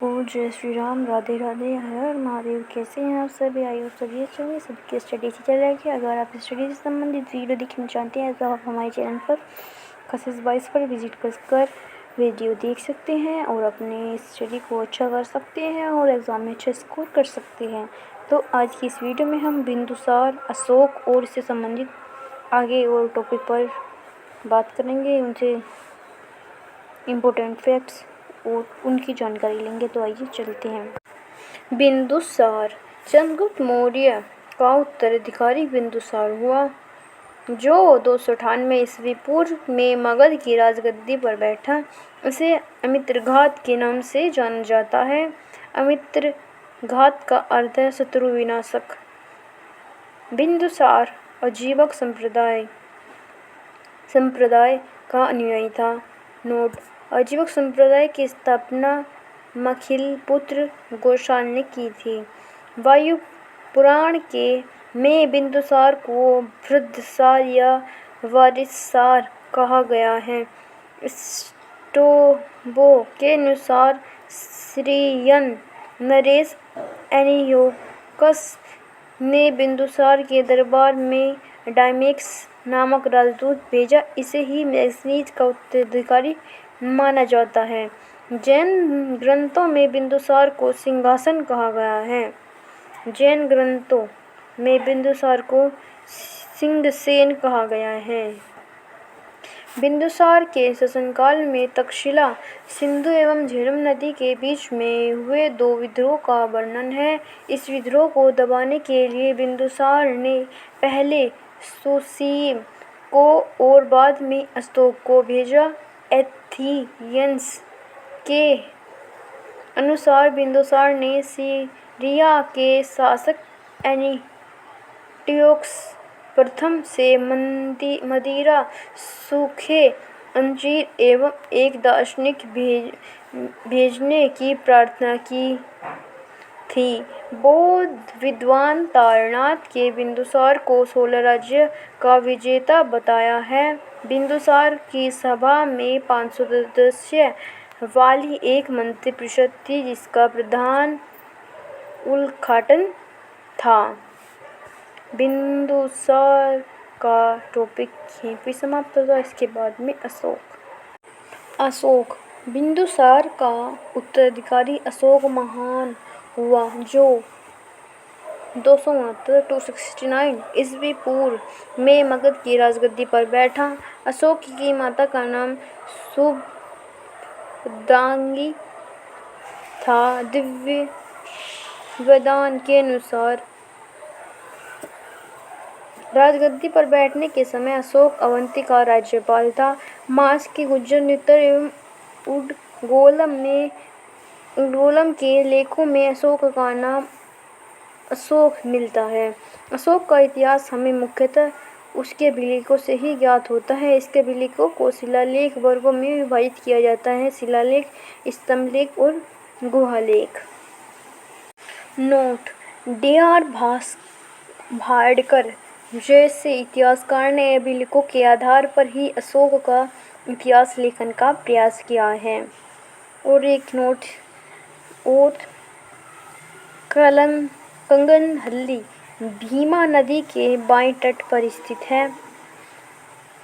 ओ जय श्री राम, राधे राधे, हर हर महादेव। कैसे हैं आप सभी? आई होप सभी अच्छे होंगे। सबकी स्टडी से चल रही है। अगर आप स्टडी से संबंधित वीडियो देखना चाहते हैं तो आप हमारे चैनल पर क्लासेस 22 पर विजिट कर वीडियो देख सकते हैं और अपने स्टडी को अच्छा कर सकते हैं और एग्ज़ाम में अच्छा स्कोर कर सकते हैं। तो आज की इस वीडियो में हम बिंदुसार, अशोक और इससे संबंधित आगे और टॉपिक पर बात करेंगे, उनसे इम्पोर्टेंट फैक्ट्स और उनकी जानकारी लेंगे। तो आइए चलते हैं। बिंदुसार चंद्रगुप्त मौर्य का उत्तराधिकारी बिंदुसार हुआ, जो 298 ईस्वी पूर्व में मगध की राजगद्दी पर बैठा। इसे अमित्रघात के नाम से जाना जाता है। अमित्रघात का अर्थ है शत्रु विनाशक। बिंदुसार अजीवक संप्रदाय का अनुयायी था। नोट: अजीवक संप्रदाय की स्थापना मखिलपुत्र गोशाल ने की थी। वायु पुराण में बिंदुसार को वृद्धसार या वारिससार कहा गया है। स्ट्रैबो के अनुसार सीरियन नरेश एंटियोकस ने बिंदुसार के दरबार में डायमेक्स नामक राजदूत भेजा। इसे ही मैगनीज का उत्तराधिकारी माना जाता है। जैन ग्रंथों में बिंदुसार को सिंहासन कहा गया है। जैन ग्रंथों में बिंदुसार को सिंहसेन कहा गया है। बिंदुसार के शासनकाल में तक्षशिला, सिंधु एवं झेलम नदी के बीच में हुए 2 विद्रोह का वर्णन है। इस विद्रोह को दबाने के लिए बिंदुसार ने पहले सुसीम को और बाद में अशोक को भेजा। एथियंस के अनुसार बिंदुसार ने सीरिया के शासक एंटियोकस प्रथम से मदिरा, सूखे अंजीर एवं एक दार्शनिक भेजने की प्रार्थना की थी। बौद्ध विद्वान तारनाथ के बिंदुसार को 16 राज्य का विजेता बताया है। बिंदुसार की सभा में 500 सदस्य वाली एक मंत्रिपरिषद थी, जिसका प्रधान उल्खाटन था। बिंदुसार का टॉपिक यहीं पे समाप्त होता है। इसके बाद में अशोक। बिंदुसार का उत्तराधिकारी अशोक महान हुआ, जो 269 ईस्वी पूर्व में मगध की राजगद्दी पर बैठा। अशोक की माता का नाम शुभदांगी था। दिव्य वेदांत के अनुसार राजगद्दी पर बैठने के समय अशोक अवंती का राज्यपाल था। मास के गुर्जर नितर एवं उडगोलम के लेखों में अशोक का नाम अशोक मिलता है। अशोक का इतिहास हमें मुख्यतः उसके अभिलेखों से ही ज्ञात होता है। इसके अभिलेखों को शिलालेख वर्गों में विभाजित किया जाता है: शिलालेख, स्तंभलेख और गुहालेख। Note: D.R. भाडकर जैसे इतिहासकार ने अभिलेखों के आधार पर ही अशोक का इतिहास लेखन का प्रयास किया है। और एक नोट और, कंगनहल्ली भीमा नदी के बाएं तट पर स्थित है।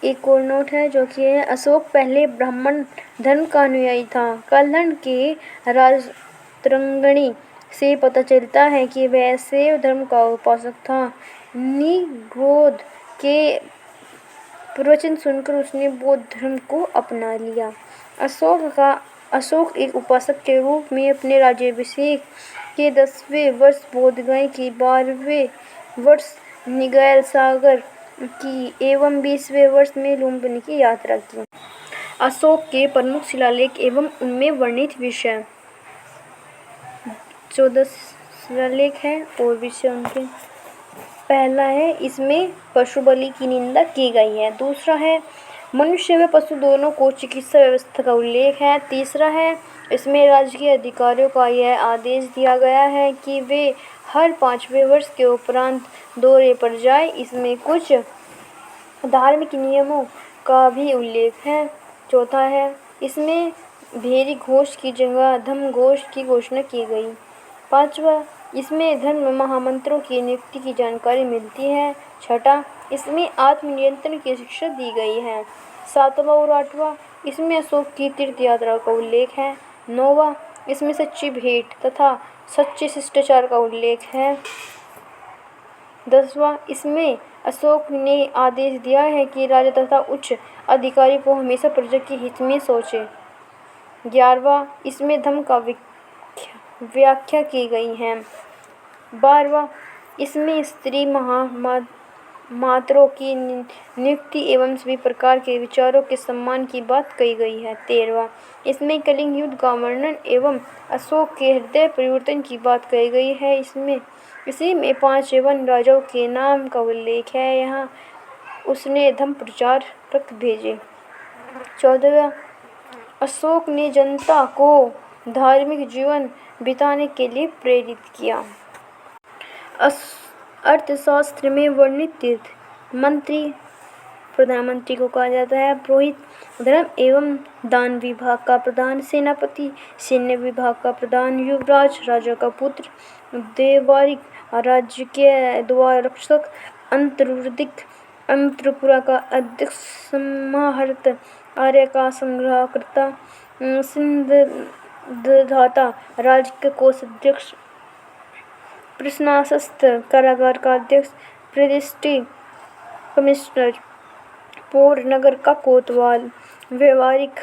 एक और नोट है जो कि है: अशोक पहले ब्राह्मण धर्म का अनुयायी था। कलहंड के राजतरंगिणी से पता चलता है कि वह शैव धर्म का उपासक था। निग्रोध के प्रवचन सुनकर उसने बौद्ध धर्म को अपना लिया। अशोक एक उपासक के रूप में अपने राज्याभिषेक के 10वें वर्ष बोधगया की, 12वें वर्ष निगल सागर की एवं 20वें वर्ष में लुम्बिनी की यात्रा की। अशोक के प्रमुख शिलालेख एवं उनमें वर्णित विषय। 14 शिलालेख हैं और विषय उनके। पहला है, इसमें पशु बलि की निंदा की गई है। दूसरा है, मनुष्य व पशु दोनों को चिकित्सा व्यवस्था का उल्लेख है। तीसरा है, इसमें राजकीय अधिकारियों का यह आदेश दिया गया है कि वे हर 5वें वर्ष के उपरांत दौरे पर जाएं। इसमें कुछ धार्मिक नियमों का भी उल्लेख है। चौथा है, इसमें भेरी घोष की जगह धम्म घोष की घोषणा की गई। 5वां, इसमें धर्म महामंत्रों की नियुक्ति की जानकारी मिलती है। 6, इसमें आत्मनियंत्रण की शिक्षा दी गई है। 7वां और 8वां, इसमें अशोक की तीर्थ यात्रा का उल्लेख है। 9वां, इसमें सच्ची भेंट तथा सच्चे शिष्टाचार का उल्लेख है। 10वां, इसमें अशोक ने आदेश दिया है कि राजा तथा उच्च अधिकारी को हमेशा प्रजा के हित में सोचे। 11वां, इसमें धम्म का व्याख्या की गई है। 12वां, इसमें स्त्री मात्रों की नियुक्ति एवं सभी प्रकार के विचारों के सम्मान की बात कही गई है। 13वां, इसमें कलिंग युद्ध का वर्णन एवं अशोक के हृदय परिवर्तन की बात कही गई है। इसी में 5 एवं राजाओं के नाम का उल्लेख है। यहाँ उसने धम्म प्रचारक भेजे। 14वां, अशोक ने जनता को धार्मिक जीवन बिताने के लिए प्रेरित किया। अर्थशास्त्र में वर्णित तीर्थ मंत्री प्रधानमंत्री को कहा जाता है। पुरोहित धर्म एवं दान विभाग का प्रधान, सेनापति सैन्य विभाग का प्रधान, युवराज राजा का पुत्र, देवारिक राज्य के द्वार रक्षक, अंतर्वर्तिक त्रिपुरा का अध्यक्ष, समाहर्त आर्य का संग्रहकर्ता, सिंधधाता राज्य के कोषाध्यक्ष, प्रशासनस्थ कारागार का अध्यक्ष, प्रतिष्ठी कमिश्नर, पौर नगर का कोतवाल, व्यवहारिक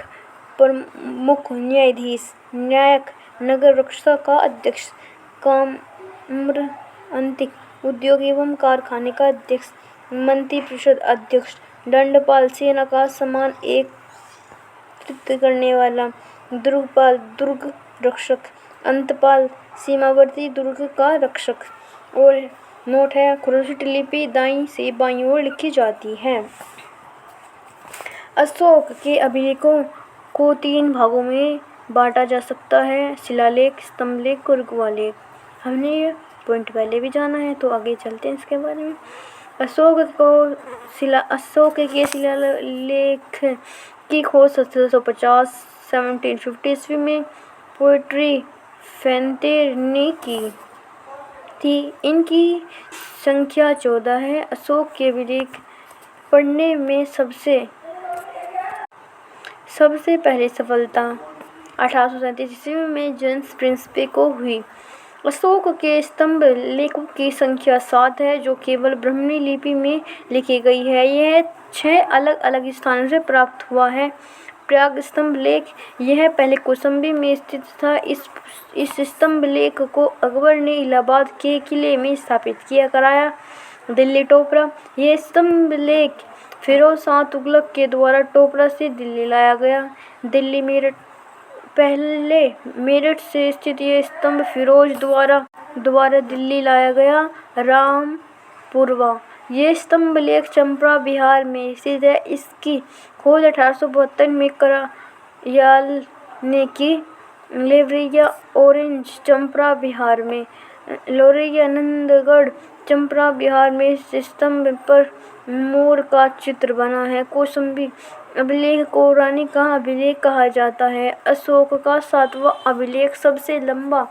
प्रमुख न्यायाधीश, न्यायिक नगर रक्षा का अध्यक्ष, काम्र अंतिक उद्योग एवं कारखाने का अध्यक्ष, मंत्रिपरिषद अध्यक्ष, दंडपाल सेना का सामान एकत्रित करने वाला, दुर्गपाल दुर्ग रक्षक, अंतपाल सीमावर्ती दुर्ग का रक्षक। और नोट है, खुरशीट लिपि दाईं से बाईं ओर लिखी जाती है। अशोक के अभिलेखों को 3 भागों में बांटा जा सकता है, शिलालेख, स्तंभलेख और गुहालेख। हमने ये पॉइंट पहले भी जाना है, तो आगे चलते हैं इसके बारे में। अशोक के शिलालेख की खोज 1750 ईस्वी में पोएट्री फेंतेर ने की थी। इनकी संख्या 14 है। अशोक के अभिलेख पढ़ने में सबसे पहले सफलता 1837 ईस्वी में जेम्स प्रिंसपी को हुई। अशोक के स्तंभ लेखों की संख्या 7 है, जो केवल ब्राह्मी लिपि में लिखी गई है। यह 6 अलग अलग स्थानों से प्राप्त हुआ है। प्रयाग स्तंभ लेख, यह पहले कौशाम्बी में स्थित था। इस स्तंभ लेख को अकबर ने इलाहाबाद के किले में स्थापित कराया। दिल्ली टोपरा, यह स्तंभ लेख फिरोज शाह तुगलक के द्वारा टोपरा से दिल्ली लाया गया। दिल्ली मेरठ, पहले मेरठ से स्थित यह स्तंभ फिरोज द्वारा दिल्ली लाया गया। रामपुरवा, यह स्तंभ लेख चंपा बिहार में स्थित है। इसकी खोज 1872 में करयाल ने की। लेवरिया ऑरेंज, चंपा बिहार में। लोरिया नंदगढ़, चंपा बिहार में स्तंभ पर मोर का चित्र बना है। कौशाम्बी अभिलेख को रानी का अभिलेख कहा जाता है। अशोक का 7वां अभिलेख सबसे लंबा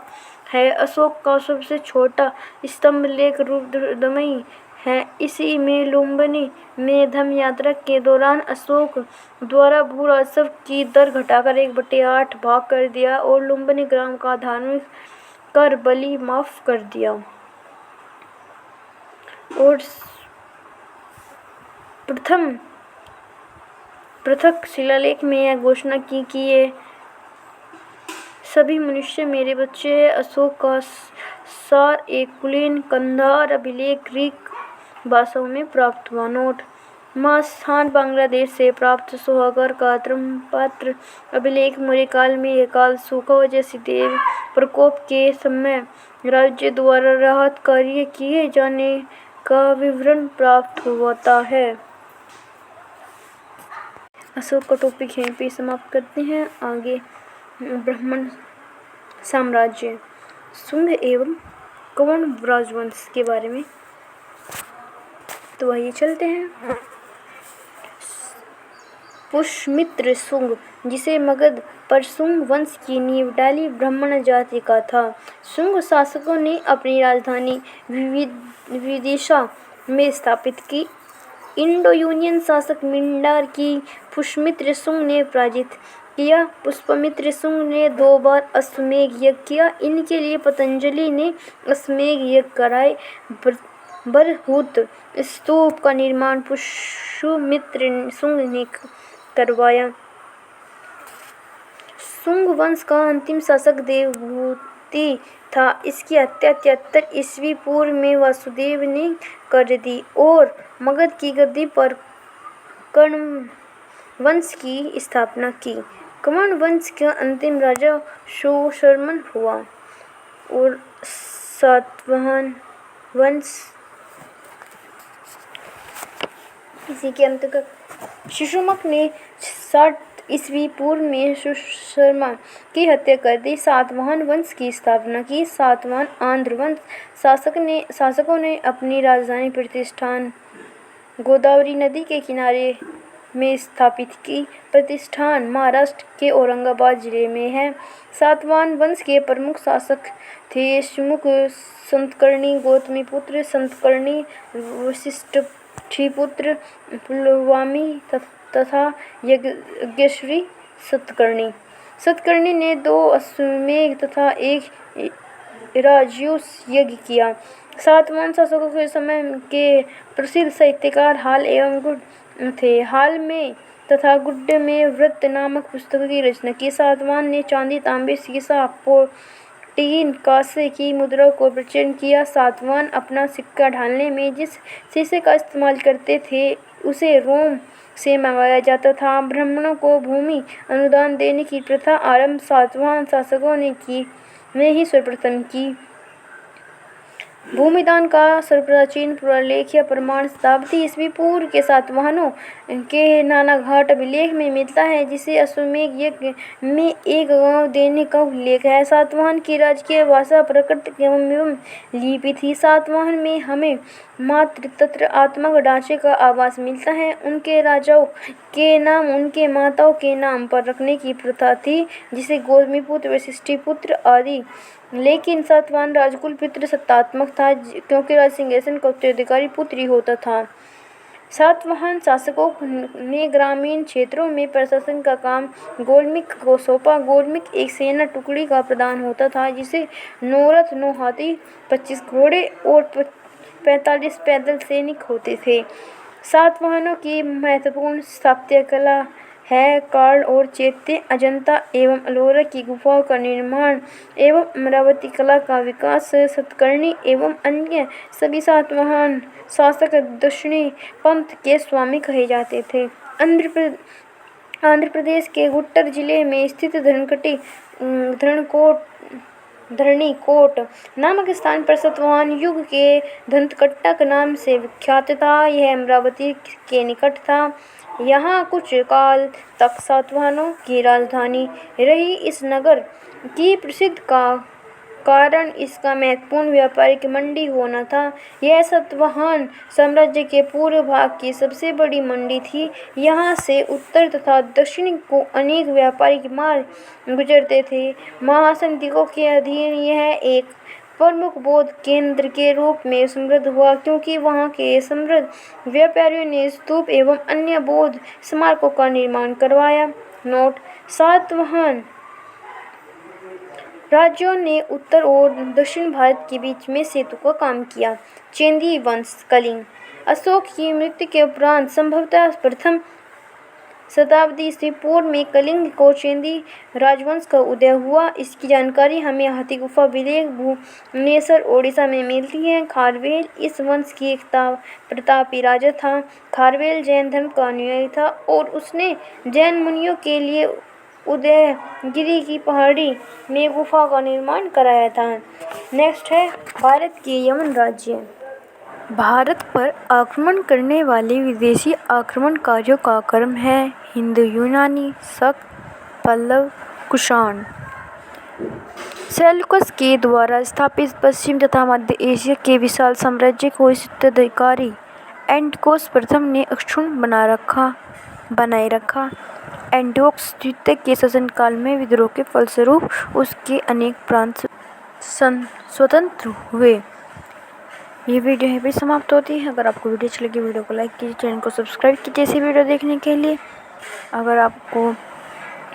है। अशोक का सबसे छोटा स्तंभ लेख रुद्रमयी है। इसी में लुम्बिनी में धम्म यात्रा के दौरान अशोक द्वारा भू राजस्व की दर घटाकर 1/8 भाग कर दिया और लुम्बिनी ग्राम का धार्मिक कर बलि माफ कर दिया। और पृथक शिलालेख में यह घोषणा की कि ये सभी मनुष्य मेरे बच्चे हैं। अशोक का सार एक कुलीन कंधार अभिलेख ग्रीक भाषाओं में प्राप्त हुआ। नोट, मास्थान बांग्लादेश से प्राप्त सोहागर का धर्मपत्र अभिलेख मौर्य काल में यह काल सूखा जैसे देव प्रकोप के समय राज्य द्वारा राहत कार्य किए जाने का विवरण प्राप्त होता है। अशोक का टॉपिक यहीं पे समाप्त करते हैं। आगे ब्राह्मण साम्राज्य, शुंग एवं कौंड राजवंश के बारे में, तो आइए चलते हैं। पुष्यमित्र शुंग, जिसे मगध पर शुंग वंश की नींव डाली, ब्राह्मण जाति का था। शुंग शासकों ने अपनी राजधानी विदिशा में स्थापित की। इंडो-यूनियन शासक मिंडार की पुष्यमित्र शुंग ने पराजित किया। पुष्यमित्र शुंग ने 2 बार अश्वमेध यज्ञ किया। इनके लिए पतंजलि ने अश्वमेध यज्ञ कराए। बरहुत स्तूप का निर्माण पुष्यमित्र शुंग ने करवाया। शुंग वंश का अंतिम शासक देवभूति था। इसकी हत्या 73 ईस्वी पूर्व में वासुदेव ने कर दी और मगध की गद्दी पर कण्व वंश की स्थापना की। कण्व वंश का अंतिम राजा शोषमन हुआ और सातवाहन वंश इसी के अंतर्गत शोषमन ने 60 ईस्वी पूर्व में शोषमन की हत्या कर दी। सातवाहन वंश की स्थापना की। सातवाहन आंध्र वंश शासकों ने अपनी राजधानी प्रतिष्ठान गोदावरी नदी के किनारे में स्थापित की। प्रतिष्ठान महाराष्ट्र के औरंगाबाद जिले में है। सातवाहन वंश के प्रमुख शासक थे सुमुख, संतकर्णी, गौतमीपुत्र संतकर्णी, वशिष्ठपुत्र पुलमावी तथा यज्ञश्री सतकर्णी। सतकर्णी ने 2 अश्वमेध तथा 1 राजसूय यज्ञ किया। सातवाहन शासकों के समय के प्रसिद्ध साहित्यकार हाल एवं गुड थे। हाल में तथा गुड्ड में वृत्त नामक पुस्तकों की रचना की। सातवाहन ने चांदी, तांबे, सीसा, प्लेटिन, कांसे की मुद्रा को प्रचलन किया। सातवाहन अपना सिक्का ढालने में जिस शीशे का इस्तेमाल करते थे उसे रोम से मंगाया जाता था। ब्राह्मणों को भूमि अनुदान देने की प्रथा आरंभ सातवाहन शासकों ने ही सर्वप्रथम की। भूमिदान का सर्वप्राचीन पुरालेख या प्रमाण शताब्दी ईस्वी पूर्व के सातवाहनों के नानाघाट अभिलेख में मिलता है, जिसे अश्वमेध यज्ञ में एक गांव देने का उल्लेख है। सातवाहन की राजकीय भाषा प्राकृत एवं लिपि थी। सातवाहन में हमें मात्र तंत्रात्मक ढांचे का आभास मिलता है। उनके राजाओं के नाम उनके माताओं के नाम पर रखने की प्रथा थी, जिसे गौतमीपुत्र, वशिष्ठपुत्र आदि। लेकिन सातवाहन राजकुल पितृसत्तात्मक था, क्योंकि राज सिंहासन का उत्तराधिकारी पुत्र ही होता था। सातवाहन शासकों ने ग्रामीण क्षेत्रों में प्रशासन का काम गोलमिक को सौंपा। गोलमिक एक सेना टुकड़ी का प्रधान होता था, जिसे 9 रथ, 9 हाथी, 25 घोड़े और 45 पैदल सैनिक होते थे। सातवाहनों की महत्वपूर्ण स्थापत्य कला है काल और चैत्य, अजंता एवं अलोरा की गुफाओं का निर्माण एवं अमरावती कला का विकास। सतकर्णी एवं अन्य सभी सातवाहन शासक दक्षिणी पंथ के स्वामी कहे जाते थे। आंध्र प्रदेश के गुंटूर जिले में स्थित धरणीकोट नामक स्थान पर सातवाहन युग के दंतकट्टा नाम से विख्यात था। यह अमरावती के निकट था। यहाँ कुछ काल तक सातवाहनों की राजधानी रही। इस नगर की प्रसिद्धि का कारण इसका महत्वपूर्ण व्यापारिक मंडी होना था। यह सातवाहन साम्राज्य के पूर्व भाग की सबसे बड़ी मंडी थी। यहाँ से उत्तर तथा दक्षिण को अनेक व्यापारिक मार्ग गुजरते थे। महासंधिकों के अधीन यह एक प्रमुख बौद्ध केंद्र के रूप में समृद्ध हुआ, क्योंकि वहाँ के समृद्ध व्यापारियों ने स्तूप एवं अन्य बौद्ध स्मारकों का निर्माण करवाया। नोट: सातवाहन राज्यों ने उत्तर और दक्षिण भारत के बीच में सेतु का काम किया। चेदी वंश कलिंग। अशोक की मृत्यु के उपरांत संभवतः प्रथम शताब्दी ईस्वी पूर्व में कलिंग को चेदी राजवंश का उदय हुआ। इसकी जानकारी हमें हाथी गुफा अभिलेख भुवनेश्वर, ओडिशा में मिलती है। खारवेल इस वंश की एक प्रतापी राजा था। खारवेल जैन धर्म का अनुयायी था और उसने जैन मुनियों के लिए उदयगिरि की पहाड़ी में गुफा का निर्माण कराया था। नेक्स्ट है भारत के यवन राज्य। भारत पर आक्रमण करने वाले विदेशी आक्रमणकारियों का क्रम है हिंदू, यूनानी, शक, पल्लव, कुषाण। सेल्यूकस के द्वारा स्थापित पश्चिम तथा मध्य एशिया के विशाल साम्राज्य को इस उत्तराधिकारी एंटिओकस प्रथम ने अक्षुण्ण बना रखा। बनाए रखा। एंटिओकस द्वितीय के शासनकाल में विद्रोह के फलस्वरूप उसके अनेक प्रांत स्वतंत्र हुए। ये वीडियो यहीं पे समाप्त होती है। अगर आपको वीडियो अच्छी लगी, वीडियो को लाइक कीजिए, चैनल को सब्सक्राइब कीजिए ऐसी वीडियो देखने के लिए। अगर आपको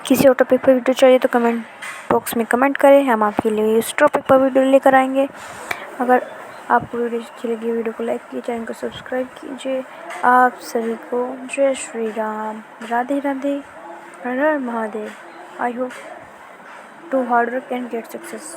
किसी और टॉपिक पर वीडियो चाहिए तो कमेंट बॉक्स में कमेंट करें, हम आपके लिए इस टॉपिक पर वीडियो लेकर आएंगे। अगर आपको वीडियो अच्छी लगी, वीडियो को लाइक कीजिए, चैनल को सब्सक्राइब कीजिए। आप सभी को जय श्री राम, राधे राधे, हर हर Mahadev. I hope to hard work and get success.